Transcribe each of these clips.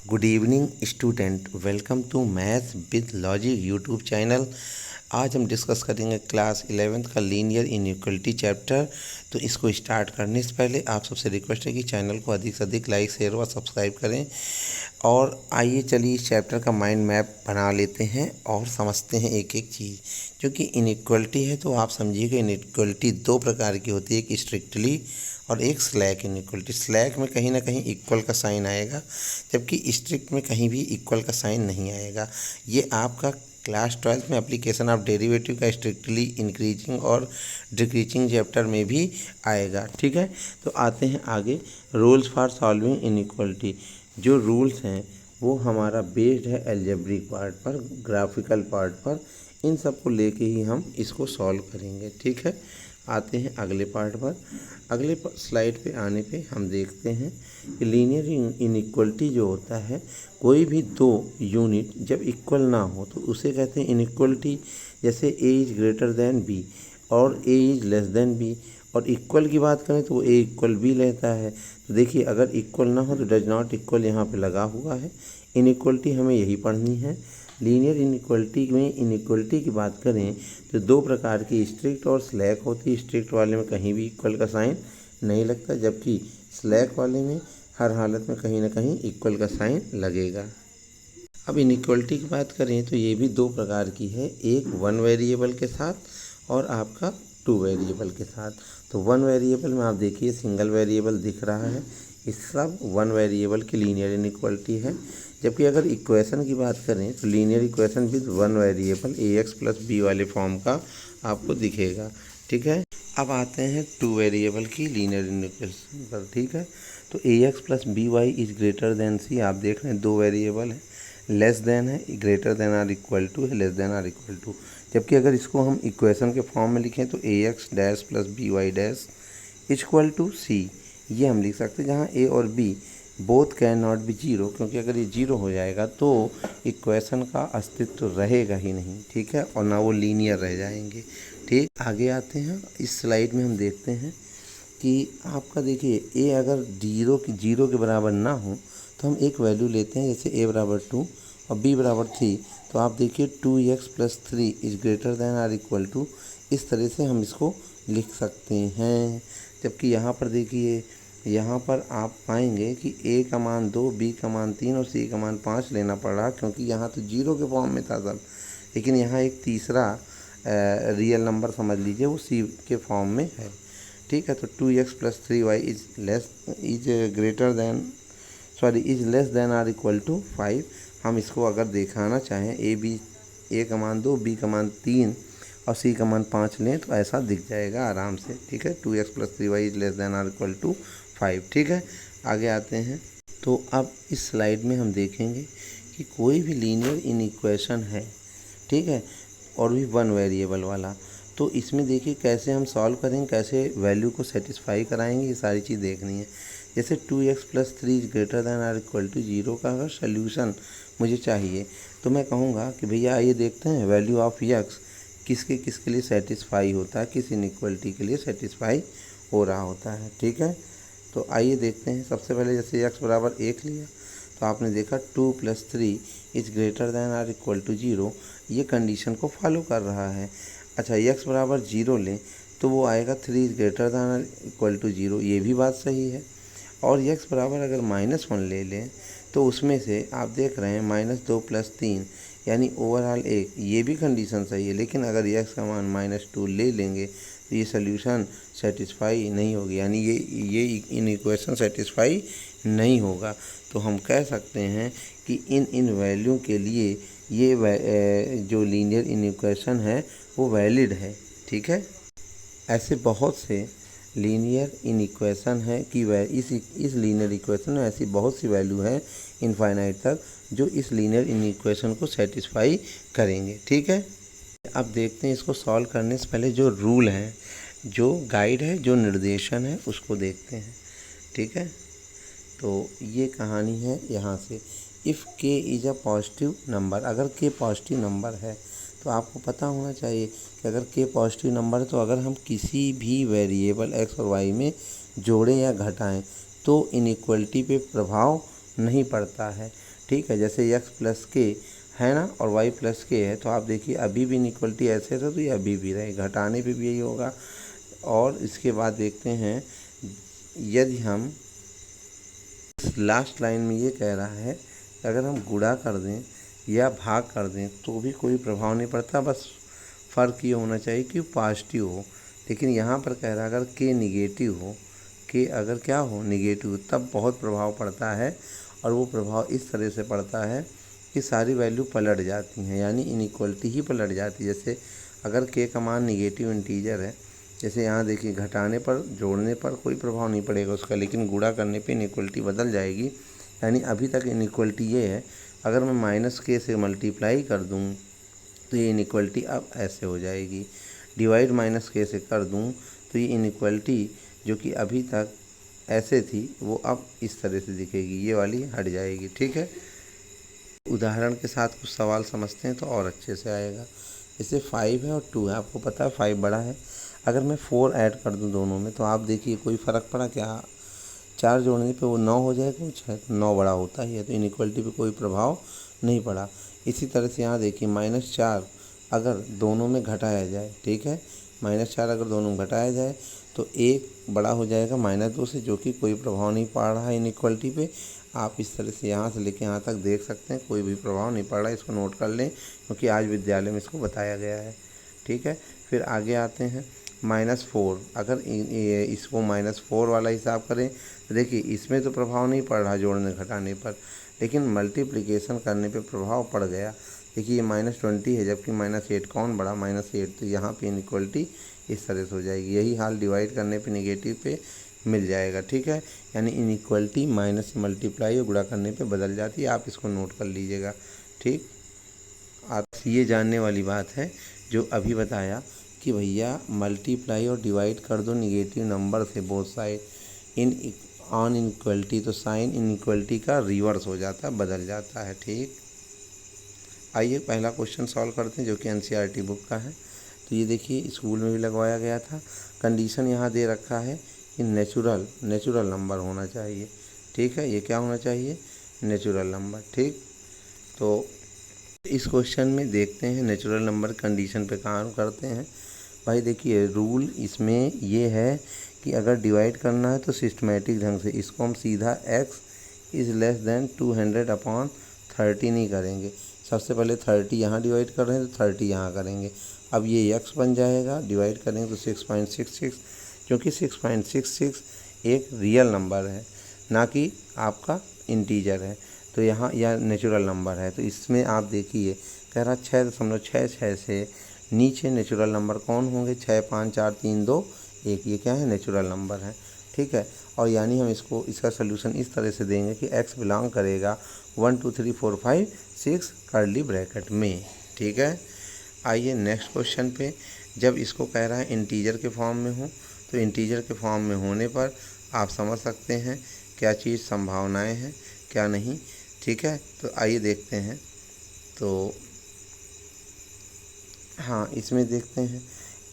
Good evening student, welcome to maths with logic YouTube channel. आज हम discuss करेंगे class 11th का linear inequality chapter. तो इसको स्टार्ट करने से पहले आप सबसे रिक्वेस्ट है कि चैनल को अधिक से अधिक लाइक शेयर व सब्सक्राइब करें। और आइए चलिए इस चैप्टर का माइंड मैप बना लेते हैं और समझते हैं एक एक चीज़। क्योंकि इनइक्वलिटी है तो आप समझिएगा इनइक्वलिटी दो प्रकार की होती है, एक स्ट्रिक्टली और एक स्लैक इनइक्वलिटी। स्लैक में कहीं ना कहीं इक्वल का साइन आएगा, जबकि स्ट्रिक्ट में कहीं भी इक्वल का साइन नहीं आएगा। ये आपका क्लास 12th में एप्लीकेशन ऑफ डेरिवेटिव का स्ट्रिक्टली इंक्रीजिंग और डिक्रीजिंग चैप्टर में भी आएगा। ठीक है, तो आते हैं आगे। Rules for solving inequality. जो रूल्स हैं वो हमारा बेस्ड है अलजेब्रिक पार्ट पर, ग्राफिकल पार्ट पर। इन सब को लेके ही हम इसको सॉल्व करेंगे। ठीक है, आते हैं अगले पार्ट पर। अगले स्लाइड पे आने पे हम देखते हैं कि लीनियर इनइक्वलिटी जो होता है, कोई भी दो यूनिट जब इक्वल ना हो तो उसे कहते हैं इनइक्वलिटी। जैसे A is greater than B और A is less than B. और इक्वल की बात करें तो वो ए इक्वल बी लेता है। तो देखिए, अगर इक्वल ना हो तो डज नॉट इक्वल यहाँ पे लगा हुआ है। इनइक्वलिटी हमें यही पढ़नी है। लीनियर इनइक्वलिटी में इनइक्वलिटी की बात करें तो दो प्रकार की, स्ट्रिक्ट और स्लैक होती है। स्ट्रिक्ट वाले में कहीं भी इक्वल का साइन नहीं लगता, जबकि स्लैक वाले में हर हालत में कहीं ना कहीं इक्वल का साइन लगेगा। अब इनइक्वलिटी की बात करें तो ये भी दो प्रकार की है, एक वन वेरिएबल के साथ और आपका टू वेरिएबल के साथ। तो वन वेरिएबल में आप देखिए सिंगल वेरिएबल दिख रहा है, इस सब वन वेरिएबल की लीनियर इनइक्वलिटी है। जबकि अगर इक्वेशन की बात करें तो linear equation with one variable A X plus B वाले फॉर्म का आपको दिखेगा। ठीक है, अब आते हैं टू वेरिएबल की लीनियर इनइक्वेशन पर। ठीक है, तो A X plus B Y is greater than C. आप देख रहे हैं दो वेरिएबल है, लेस देन है, greater than or equal to है, less than or equal to. जबकि अगर इसको हम इक्वेशन के फॉर्म में लिखें तो A X dash plus B Y dash equal to C, ये हम लिख सकते हैं। जहाँ ए और B both can not be zero, क्योंकि अगर ये जीरो हो जाएगा तो इक्वेशन का अस्तित्व रहेगा ही नहीं। ठीक है, और ना वो लीनियर रह जाएंगे। ठीक, आगे आते हैं। इस स्लाइड में हम देखते हैं कि आपका देखिए ए अगर जीरो के बराबर ना हो तो हम एक वैल्यू लेते हैं, जैसे ए बराबर 2 और बी बराबर 3। तो आप देखिए 2x plus 3 is greater than or equal to, इस तरह से हम इसको लिख सकते हैं। जबकि यहाँ पर देखिए, यहाँ पर आप पाएंगे कि ए का मान 2, बी का मान 3 और सी का मान 5 लेना पड़ रहा, क्योंकि यहाँ तो जीरो के फॉर्म में था सब। लेकिन यहाँ एक तीसरा रियल नंबर समझ लीजिए वो सी के फॉर्म में है। ठीक है, तो 2x plus 3y is greater than is less than or equal to 5। हम इसको अगर दिखाना चाहें ए का मान 2, बी का मान 3 और सी का मान 5 लें तो ऐसा दिख जाएगा आराम से। ठीक है, 2x plus 3y is less than or equal to 5। ठीक है, आगे आते हैं। तो अब इस स्लाइड में हम देखेंगे कि कोई भी लीनियर इनइक्वेशन है, ठीक है, और भी वन वेरिएबल वाला, तो इसमें देखिए कैसे हम सॉल्व करेंगे, कैसे वैल्यू को सेटिस्फाई कराएंगे, ये सारी चीज़ देखनी है। जैसे 2x plus 3 is greater than or equal to 0 का अगर सोल्यूशन मुझे चाहिए तो मैं कहूँगा कि भैया आइए देखते हैं वैल्यू ऑफ x किसके किसके लिए सेटिस्फाई होता है, किस इनइक्वलिटी के लिए सेटिस्फाई हो रहा होता है। ठीक है, तो आइए देखते हैं। सबसे पहले जैसे x बराबर 1 लिया तो आपने देखा 2 plus 3 is greater than or equal to 0, ये कंडीशन को फॉलो कर रहा है। अच्छा, x बराबर 0 लें तो वो आएगा 3 is greater than or equal to 0, ये भी बात सही है। और x बराबर अगर -1 ले लें तो उसमें से आप देख रहे हैं -2 प्लस 3 यानी ओवरऑल 1, ये भी कंडीशन सही है। लेकिन अगर x का मान -2 ले लेंगे तो ये सोल्यूशन सेटिस्फाई नहीं होगी, यानी ये इनइक्वेशन सेटिस्फाई नहीं होगा। तो हम कह सकते हैं कि इन वैल्यू के लिए ये जो लीनियर इनइक्वेशन है वो वैलिड है। ठीक है, ऐसे बहुत से लीनियर इनइक्वेशन है कि इस लीनियर इक्वेशन में ऐसी बहुत सी वैल्यू है इनफाइनाइट तक जो इस लीनियर इनइक्वेशन को सेटिस्फाई करेंगे। ठीक है, अब देखते हैं इसको सॉल्व करने से पहले जो रूल है, जो गाइड है, जो निर्देशन है, उसको देखते हैं। ठीक है, तो ये कहानी है यहाँ से। If k is a positive number, अगर k पॉजिटिव नंबर है तो आपको पता होना चाहिए कि अगर k पॉजिटिव नंबर है तो अगर हम किसी भी वेरिएबल x और y में जोड़ें या घटाएं तो इनइक्वलिटी पे प्रभाव नहीं पड़ता है। ठीक है, जैसे x प्लस के है ना और y प्लस के है, तो आप देखिए अभी भी इनइक्वलिटी ऐसे था तो ये अभी भी रहे, घटाने पे भी यही होगा। और इसके बाद देखते हैं, यदि हम लास्ट लाइन में ये कह रहा है कि अगर हम गुणा कर दें या भाग कर दें तो भी कोई प्रभाव नहीं पड़ता, बस फ़र्क ये होना चाहिए कि पॉजिटिव हो। लेकिन यहाँ पर कह रहा है अगर के निगेटिव हो, के अगर क्या हो निगेटिव, तब बहुत प्रभाव पड़ता है। और वो प्रभाव इस तरह से पड़ता है कि सारी वैल्यू पलट जाती हैं, यानी इनइक्वलिटी ही पलट जाती है। जैसे अगर के का मान निगेटिव इंटीजर है, जैसे यहाँ देखिए घटाने पर जोड़ने पर कोई प्रभाव नहीं पड़ेगा उसका, लेकिन गुणा करने पे इनइक्वलिटी बदल जाएगी। यानी अभी तक इनइक्वलिटी ये है, अगर मैं माइनस के से मल्टीप्लाई कर दूँ तो ये इनइक्वलिटी अब ऐसे हो जाएगी। डिवाइड माइनस के से कर दूँ तो ये इनइक्वलिटी जो कि अभी तक ऐसे थी वो अब इस तरह से दिखेगी, ये वाली हट जाएगी। ठीक है, उदाहरण के साथ कुछ सवाल समझते हैं तो और अच्छे से आएगा। जैसे 5 है और 2 है, आपको पता है 5 बड़ा है, अगर मैं 4 ऐड कर दूं दोनों में तो आप देखिए कोई फ़र्क पड़ा क्या? 4 जोड़ने पे वो 9 हो जाएगा, वो 6, 9 बड़ा होता ही है, तो इनइक्वलिटी पे कोई प्रभाव नहीं पड़ा। इसी तरह से यहाँ देखिए -4 अगर दोनों में घटाया जाए, ठीक है, -4 अगर दोनों में घटाया जाए तो 1 बड़ा हो जाएगा -2 से, जो कि कोई प्रभाव नहीं पड़ रहा है इनइक्वलिटी पे। आप इस तरह से यहाँ से लेके यहाँ तक देख सकते हैं, कोई भी प्रभाव नहीं पड़ रहा है, इसको नोट कर लें क्योंकि आज विद्यालय में इसको बताया गया है। ठीक है, फिर आगे आते हैं -4, अगर इसको -4 वाला हिसाब करें तो देखिए इसमें तो प्रभाव नहीं पड़ रहा जोड़ने घटाने पर, लेकिन मल्टीप्लिकेशन करने पे प्रभाव पड़ गया। देखिए ये -20 है, जबकि -8 कौन बड़ा, -8, तो यहाँ पे इनइक्वलिटी इस तरह से हो जाएगी। यही हाल डिवाइड करने पे नेगेटिव पे मिल जाएगा। ठीक है, यानी इनइक्वलिटी माइनस से मल्टीप्लाई और गुणा करने पे बदल जाती है, आप इसको नोट कर लीजिएगा। ठीक, आप ये जानने वाली बात है जो अभी बताया कि भैया मल्टीप्लाई और डिवाइड कर दो निगेटिव नंबर से both side in on inequality, तो साइन इनइक्वलिटी का रिवर्स हो जाता है, बदल जाता है। ठीक, आइए पहला क्वेश्चन सॉल्व करते हैं जो कि एनसीईआरटी बुक का है। तो ये देखिए स्कूल में भी लगवाया गया था। कंडीशन यहाँ दे रखा है कि नेचुरल नंबर होना चाहिए। ठीक है, ये क्या होना चाहिए, नेचुरल नंबर। ठीक, तो इस क्वेश्चन में देखते हैं नेचुरल नंबर कंडीशन पे काम करते हैं। भाई देखिए रूल इसमें ये है कि अगर डिवाइड करना है तो सिस्टमेटिक ढंग से, इसको हम सीधा x इज़ लेस देन 200/30 नहीं करेंगे। सबसे पहले 30 यहाँ डिवाइड कर रहे हैं तो 30 यहाँ करेंगे। अब ये x बन जाएगा, डिवाइड करेंगे तो 6.66, क्योंकि 6.66 एक रियल नंबर है ना कि आपका इंटीजर है, तो यहाँ यह नेचुरल नंबर है। तो इसमें आप देखिए कह रहा 6.66 से नीचे नेचुरल नंबर कौन होंगे, 6, 5, 4, 3, 2, 1, ये क्या है, नेचुरल नंबर है। ठीक है, और यानी हम इसका सोल्यूशन इस तरह से देंगे कि x बिलोंग करेगा 1 2 3 4 5 6 कर्ली ब्रैकेट में। ठीक है, आइए नेक्स्ट क्वेश्चन पे। जब इसको कह रहा है इंटीजर के फॉर्म में हो, तो इंटीजर के फॉर्म में होने पर आप समझ सकते हैं क्या चीज़ संभावनाएं हैं क्या नहीं। ठीक है, तो आइए देखते हैं। तो हाँ, इसमें देखते हैं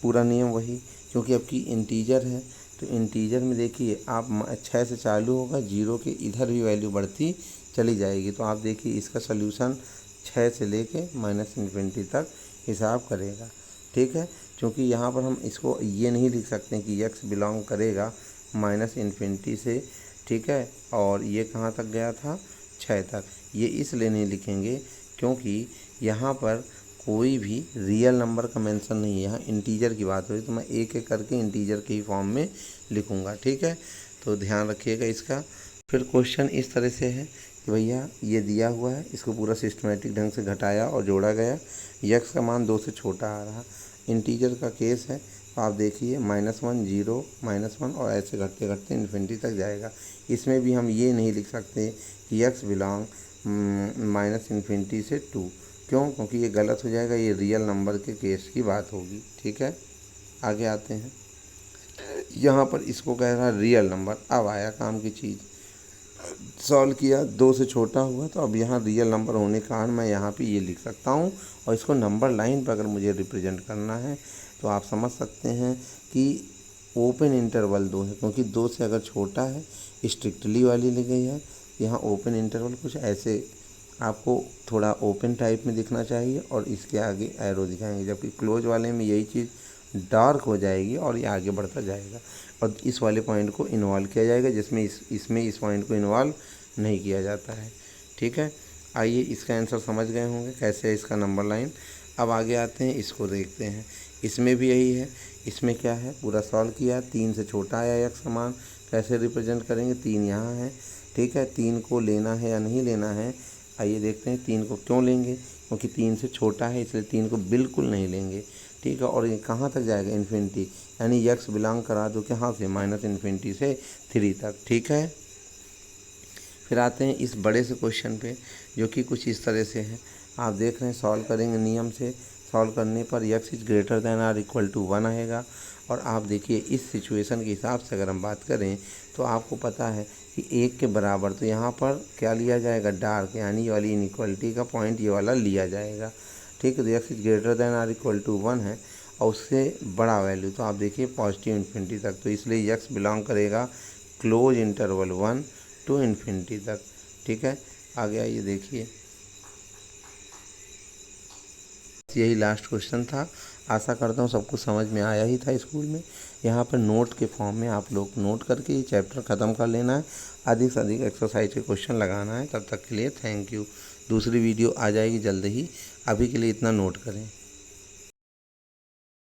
पूरा नियम वही, क्योंकि अब की इंटीजर है तो इंटीजर में देखिए आप 6 से चालू होगा, 0 के इधर भी वैल्यू बढ़ती चली जाएगी। तो आप देखिए इसका सल्यूशन 6 से लेके -∞ तक हिसाब करेगा। ठीक है, क्योंकि यहाँ पर हम इसको ये नहीं लिख सकते कि x बिलोंग करेगा -∞ से। ठीक है, और ये कहाँ तक गया था, 6 तक। ये इसलिए नहीं लिखेंगे क्योंकि यहाँ पर कोई भी रियल नंबर का मेंशन नहीं है, यहाँ इंटीजर की बात हो रही, तो मैं एक एक करके इंटीजर के ही फॉर्म में लिखूँगा। ठीक है, तो ध्यान रखिएगा इसका। फिर क्वेश्चन इस तरह से है कि भैया ये दिया हुआ है, इसको पूरा सिस्टमेटिक ढंग से घटाया और जोड़ा गया, x का मान 2 से छोटा आ रहा, इंटीजर का केस है। तो आप देखिए -1, 0, -1 और ऐसे घटते घटते इन्फिनिटी तक जाएगा। इसमें भी हम ये नहीं लिख सकते कि x बिलोंग -∞ से 2, क्यों, क्योंकि ये गलत हो जाएगा, ये रियल नंबर के केस की बात होगी। ठीक है, आगे आते हैं। यहाँ पर इसको कह रहा है रियल नंबर, अब आया काम की चीज़, सॉल्व किया 2 से छोटा हुआ, तो अब यहाँ रियल नंबर होने के कारण मैं यहाँ पे ये लिख सकता हूँ। और इसको नंबर लाइन पर अगर मुझे रिप्रेजेंट करना है तो आप समझ सकते हैं कि ओपन इंटरवल 2 है, क्योंकि 2 से अगर छोटा है स्ट्रिक्टली वाली ली गई है, यहाँ ओपन इंटरवल कुछ ऐसे आपको थोड़ा ओपन टाइप में दिखना चाहिए और इसके आगे एरो दिखाएंगे, जबकि क्लोज वाले में यही चीज़ डार्क हो जाएगी और ये आगे बढ़ता जाएगा और इस वाले पॉइंट को इन्वॉल्व किया जाएगा, जिसमें इसमें इस पॉइंट को इन्वॉल्व नहीं किया जाता है। ठीक है, आइए इसका आंसर समझ गए होंगे कैसे है इसका नंबर लाइन। अब आगे आते हैं, इसको देखते हैं। इसमें भी यही है, इसमें क्या है पूरा सॉल्व किया, 3 से छोटा आया एक समान, कैसे रिप्रेजेंट करेंगे, 3 यहाँ है। ठीक है, 3 को लेना है या नहीं लेना है, आइए देखते हैं। 3 को क्यों लेंगे, क्योंकि 3 से छोटा है, इसलिए 3 को बिल्कुल नहीं लेंगे। ठीक है, और ये कहाँ तक जाएगा, इन्फिनिटी, यानी यक्स बिलोंग करा दो कहाँ से, -इन्फिनिटी से 3 तक। ठीक है, फिर आते हैं इस बड़े से क्वेश्चन पे, जो कि कुछ इस तरह से है। आप देख रहे हैं, सॉल्व करेंगे नियम से। सॉल्व करने पर x is greater than or equal to 1 आएगा। और आप देखिए इस सिचुएशन के हिसाब से अगर हम बात करें तो आपको पता है कि 1 के बराबर, तो यहाँ पर क्या लिया जाएगा, डार्क, यानी ये वाली इनइक्वलिटी का पॉइंट ये वाला लिया जाएगा। ठीक है, तो x is greater than or equal to 1 है और उससे बड़ा वैल्यू, तो आप देखिए पॉजिटिव इन्फिनिटी तक, तो इसलिए यक्स बिलोंग करेगा क्लोज इंटरवल 1 टू इन्फिनिटी तक। ठीक है, आगे आइए देखिए, यही लास्ट क्वेश्चन था। आशा करता हूँ सबको समझ में आया ही था स्कूल में। यहाँ पर नोट के फॉर्म में आप लोग नोट करके ये चैप्टर ख़त्म कर लेना है, अधिक से अधिक एक्सरसाइज के क्वेश्चन लगाना है। तब तक के लिए थैंक यू। दूसरी वीडियो आ जाएगी जल्द ही, अभी के लिए इतना नोट करें।